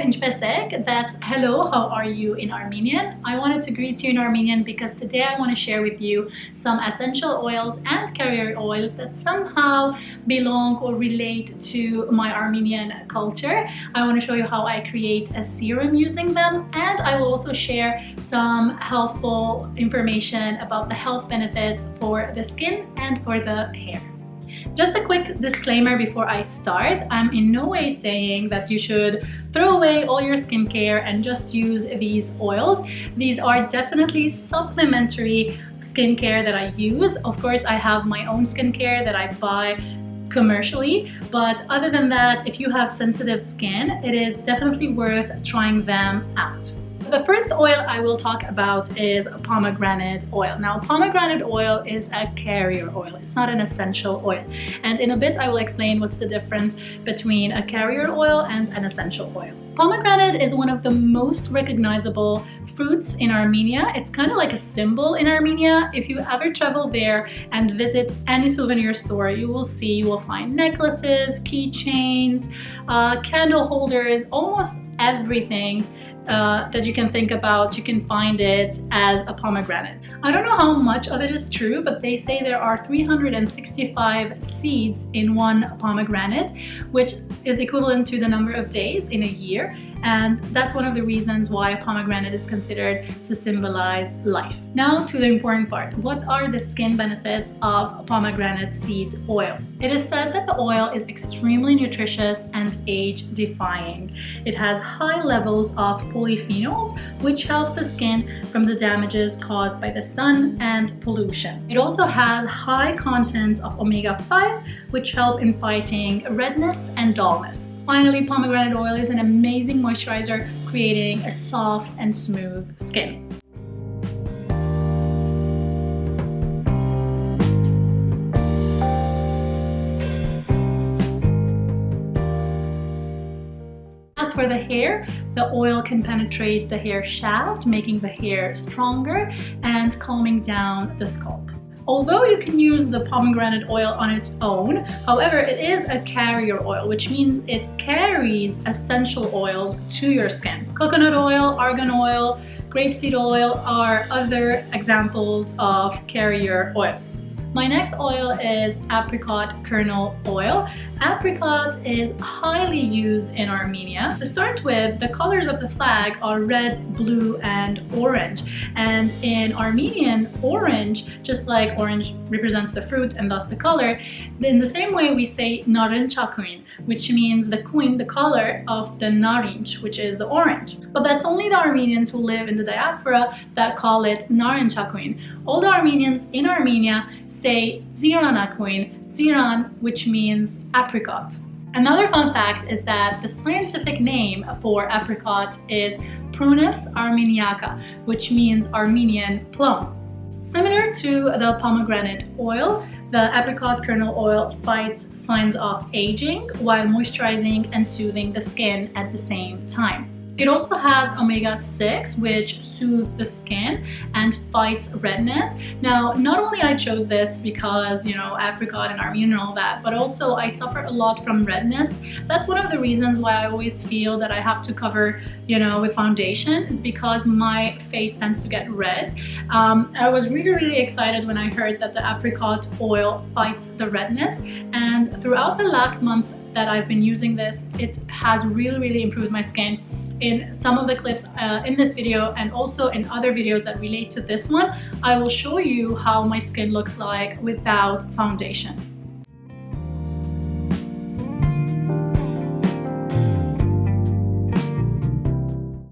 Inchpesek, that's hello, how are you in Armenian. I wanted to greet you in Armenian because today I want to share with you some essential oils and carrier oils that somehow belong or relate to my Armenian culture. I want to show you how I create a serum using them, and I will also share some helpful information about the health benefits for the skin and for the hair. Just a quick disclaimer before I start. I'm in no way saying that you should throw away all your skincare and just use these oils. These are definitely supplementary skincare that I use. Of course, I have my own skincare that I buy commercially, but other than that, if you have sensitive skin, it is definitely worth trying them out. The first oil I will talk about is pomegranate oil. Now, pomegranate oil is a carrier oil. It's not an essential oil. And in a bit, I will explain what's the difference between a carrier oil and an essential oil. Pomegranate is one of the most recognizable fruits in Armenia. It's kind of like a symbol in Armenia. If you ever travel there and visit any souvenir store, you will find necklaces, keychains, candle holders, almost everything that you can think about, you can find it as a pomegranate. I don't know how much of it is true, but they say there are 365 seeds in one pomegranate, which is equivalent to the number of days in a year. And that's one of the reasons why a pomegranate is considered to symbolize life. Now to the important part. What are the skin benefits of pomegranate seed oil? It is said that the oil is extremely nutritious and age-defying. It has high levels of polyphenols, which help the skin from the damages caused by the sun and pollution. It also has high contents of omega-5, which help in fighting redness and dullness. Finally, pomegranate oil is an amazing moisturizer, creating a soft and smooth skin. As for the hair, the oil can penetrate the hair shaft, making the hair stronger and calming down the scalp. Although you can use the pomegranate oil on its own, however, it is a carrier oil, which means it carries essential oils to your skin. Coconut oil, argan oil, grapeseed oil are other examples of carrier oils. My next oil is apricot kernel oil. Apricot is highly used in Armenia. To start with, the colors of the flag are red, blue, and orange. And in Armenian, orange, just like orange represents the fruit and thus the color, in the same way we say naranchakuin, which means the color of the narinj, which is the orange. But that's only the Armenians who live in the diaspora that call it naranchakuin. All the Armenians in Armenia say ziranakuin, ziran, which means apricot. Another fun fact is that the scientific name for apricot is Prunus armeniaca, which means Armenian plum. Similar to the pomegranate oil, the apricot kernel oil fights signs of aging while moisturizing and soothing the skin at the same time. It also has omega-6, which soothes the skin and fights redness. Now, not only I chose this because, apricot and Armenian and all that, but also I suffer a lot from redness. That's one of the reasons why I always feel that I have to cover, with foundation, is because my face tends to get red. I was really excited when I heard that the apricot oil fights the redness, and throughout the last month that I've been using this, it has really improved my skin. In some of the clips in this video and also in other videos that relate to this one, I will show you how my skin looks like without foundation.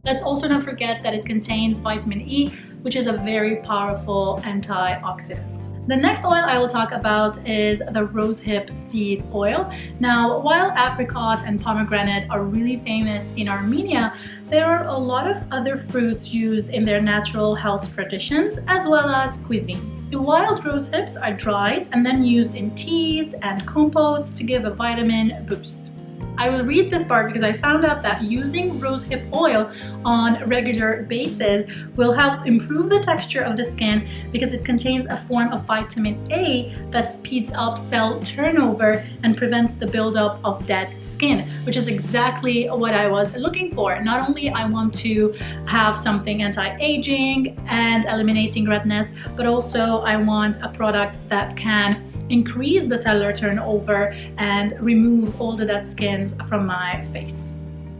Let's also not forget that it contains vitamin E, which is a very powerful antioxidant. The next oil I will talk about is the rosehip seed oil. Now, while apricot and pomegranate are really famous in Armenia, there are a lot of other fruits used in their natural health traditions as well as cuisines. The wild rosehips are dried and then used in teas and compotes to give a vitamin boost. I will read this part because I found out that using rosehip oil on a regular basis will help improve the texture of the skin because it contains a form of vitamin A that speeds up cell turnover and prevents the buildup of dead skin, which is exactly what I was looking for. Not only I want to have something anti-aging and eliminating redness, but also I want a product that can increase the cellular turnover and remove all the dead skins from my face.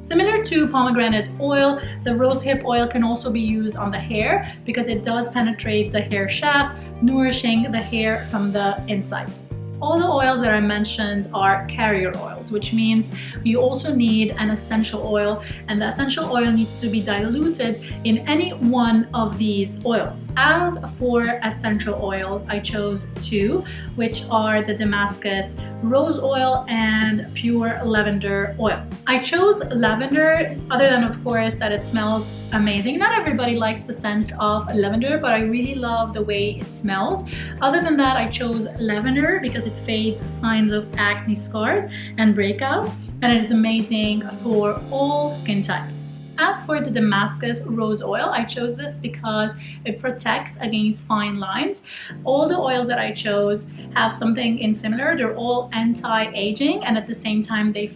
Similar to pomegranate oil, the rosehip oil can also be used on the hair because it does penetrate the hair shaft, nourishing the hair from the inside. All the oils that I mentioned are carrier oils, which means you also need an essential oil, and the essential oil needs to be diluted in any one of these oils. As for essential oils, I chose two, which are the Damascus rose oil and pure lavender oil. I chose lavender other than, of course, that it smells amazing. Not everybody likes the scent of lavender, but I really love the way it smells. Other than that, I chose lavender because it fades signs of acne scars and breakouts, and it is amazing for all skin types. As for the Damascus rose oil, I chose this because it protects against fine lines. All the oils that I chose have something in similar. They're all anti-aging, and at the same time they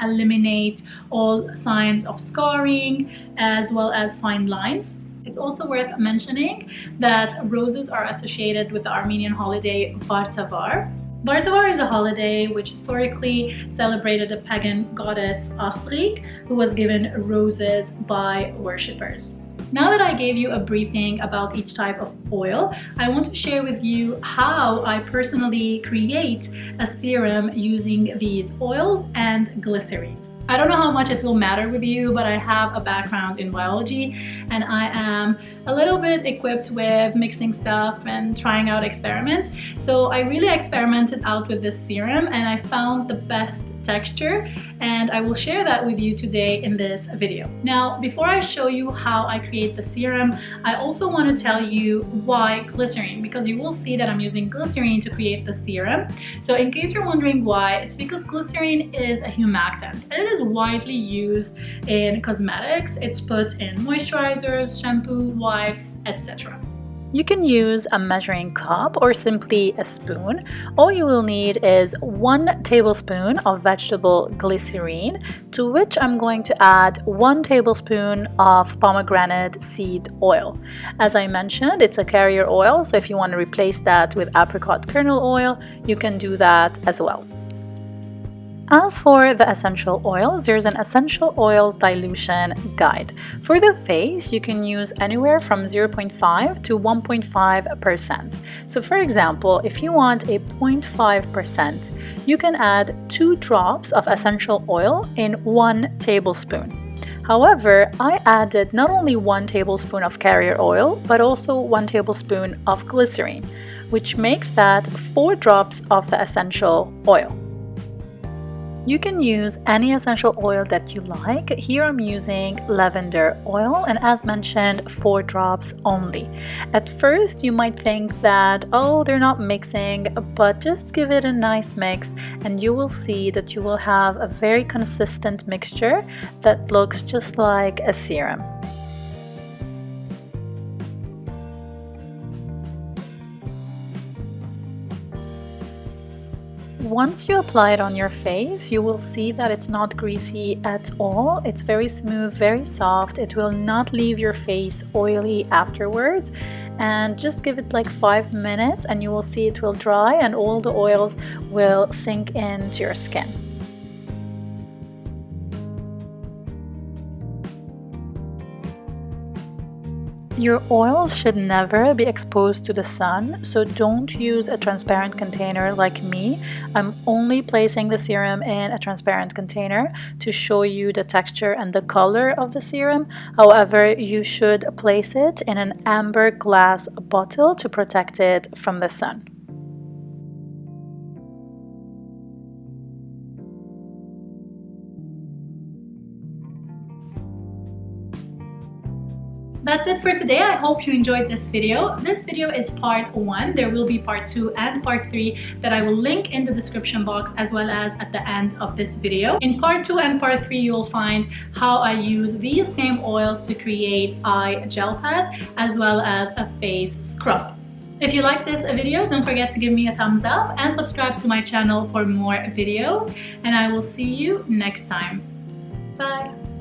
eliminate all signs of scarring as well as fine lines. It's also worth mentioning that roses are associated with the Armenian holiday Vartavar. Vartavar is a holiday which historically celebrated the pagan goddess Astrid, who was given roses by worshippers. Now that I gave you a briefing about each type of oil, I want to share with you how I personally create a serum using these oils and glycerin. I don't know how much it will matter with you, but I have a background in biology and I am a little bit equipped with mixing stuff and trying out experiments. So I really experimented out with this serum and I found the best texture, and I will share that with you today in this video. Now, before I show you how I create the serum, I also want to tell you why glycerin, because you will see that I'm using glycerin to create the serum. So in case you're wondering why, it's because glycerin is a humectant and it is widely used in cosmetics. It's put in moisturizers, shampoo, wipes, etc. You can use a measuring cup or simply a spoon. All you will need is 1 tablespoon of vegetable glycerin, to which I'm going to add 1 tablespoon of pomegranate seed oil. As I mentioned, it's a carrier oil, so if you want to replace that with apricot kernel oil, you can do that as well. As for the essential oils, there's an essential oils dilution guide. For the face, you can use anywhere from 0.5 to 1.5%. So for example, if you want a 0.5%, you can add 2 drops of essential oil in 1 tablespoon. However, I added not only 1 tablespoon of carrier oil, but also 1 tablespoon of glycerin, which makes that 4 drops of the essential oil. You can use any essential oil that you like. Here I'm using lavender oil, and as mentioned, 4 drops only. At first you might think that, oh, they're not mixing, but just give it a nice mix and you will see that you will have a very consistent mixture that looks just like a serum. Once you apply it on your face, you will see that it's not greasy at all. It's very smooth, very soft. It will not leave your face oily afterwards. And just give it like 5 minutes and you will see it will dry and all the oils will sink into your skin. Your oils should never be exposed to the sun, so don't use a transparent container like me. I'm only placing the serum in a transparent container to show you the texture and the color of the serum. However, you should place it in an amber glass bottle to protect it from the sun. That's it for today. I hope you enjoyed this video. This video is part 1. There will be part 2 and part 3 that I will link in the description box as well as at the end of this video. In part 2 and part 3, you'll find how I use these same oils to create eye gel pads as well as a face scrub. If you like this video, don't forget to give me a thumbs up and subscribe to my channel for more videos, and I will see you next time. Bye!